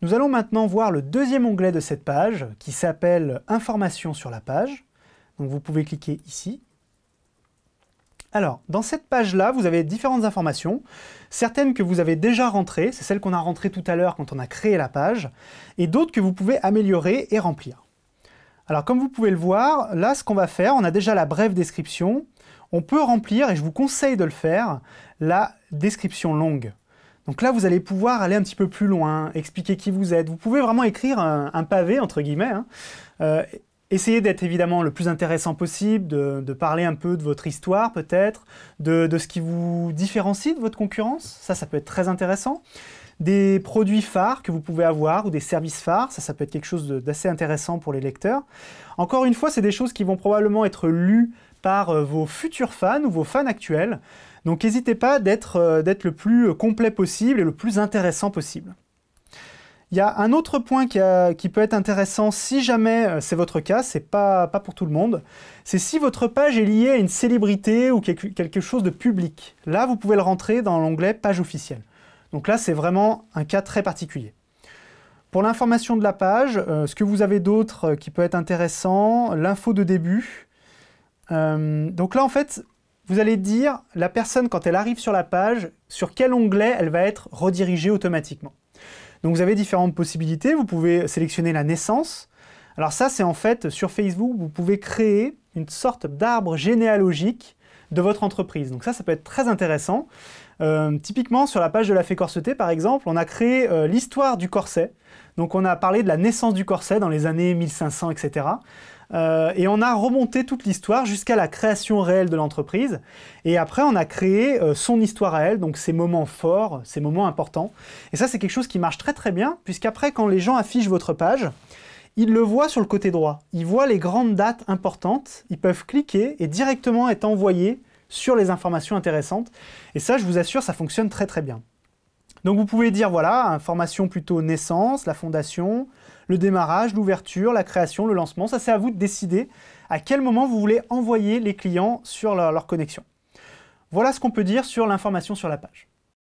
Nous allons maintenant voir le deuxième onglet de cette page qui s'appelle « Informations sur la page ». Donc vous pouvez cliquer ici. Alors, dans cette page-là, vous avez différentes informations, certaines que vous avez déjà rentrées, c'est celles qu'on a rentrées tout à l'heure quand on a créé la page, et d'autres que vous pouvez améliorer et remplir. Alors, comme vous pouvez le voir, là, ce qu'on va faire, on a déjà la brève description, on peut remplir, et je vous conseille de le faire, la description longue. Donc là, vous allez pouvoir aller un petit peu plus loin, expliquer qui vous êtes. Vous pouvez vraiment écrire un pavé, entre guillemets. Essayez d'être évidemment le plus intéressant possible, de parler un peu de votre histoire peut-être, de ce qui vous différencie de votre concurrence. Ça peut être très intéressant. Des produits phares que vous pouvez avoir ou des services phares, ça peut être quelque chose d'assez intéressant pour les lecteurs. Encore une fois, c'est des choses qui vont probablement être lues par vos futurs fans ou vos fans actuels. Donc n'hésitez pas d'être le plus complet possible et le plus intéressant possible. Il y a un autre point qui peut être intéressant si jamais c'est votre cas, c'est pas pour tout le monde, c'est si votre page est liée à une célébrité ou quelque chose de public. Là, vous pouvez le rentrer dans l'onglet « Page officielle ». Donc là, c'est vraiment un cas très particulier. Pour l'information de la page, ce que vous avez d'autre qui peut être intéressant, l'info de début. Donc là, en fait, vous allez dire, la personne, quand elle arrive sur la page, sur quel onglet elle va être redirigée automatiquement. Donc vous avez différentes possibilités, vous pouvez sélectionner la naissance. Alors ça, c'est en fait, sur Facebook, vous pouvez créer une sorte d'arbre généalogique de votre entreprise. Donc ça peut être très intéressant. Typiquement, sur la page de la Fée Corsetée, par exemple, on a créé l'histoire du corset. Donc on a parlé de la naissance du corset dans les années 1500, etc. Et on a remonté toute l'histoire jusqu'à la création réelle de l'entreprise. Et après, on a créé son histoire à elle, donc ses moments forts, ses moments importants. Et ça, c'est quelque chose qui marche très très bien, puisqu'après, quand les gens affichent votre page, ils le voient sur le côté droit. Ils voient les grandes dates importantes, ils peuvent cliquer et directement être envoyés sur les informations intéressantes. Et ça, je vous assure, ça fonctionne très très bien. Donc vous pouvez dire, voilà, information plutôt naissance, la fondation, le démarrage, l'ouverture, la création, le lancement. Ça, c'est à vous de décider à quel moment vous voulez envoyer les clients sur leur connexion. Voilà ce qu'on peut dire sur l'information sur la page.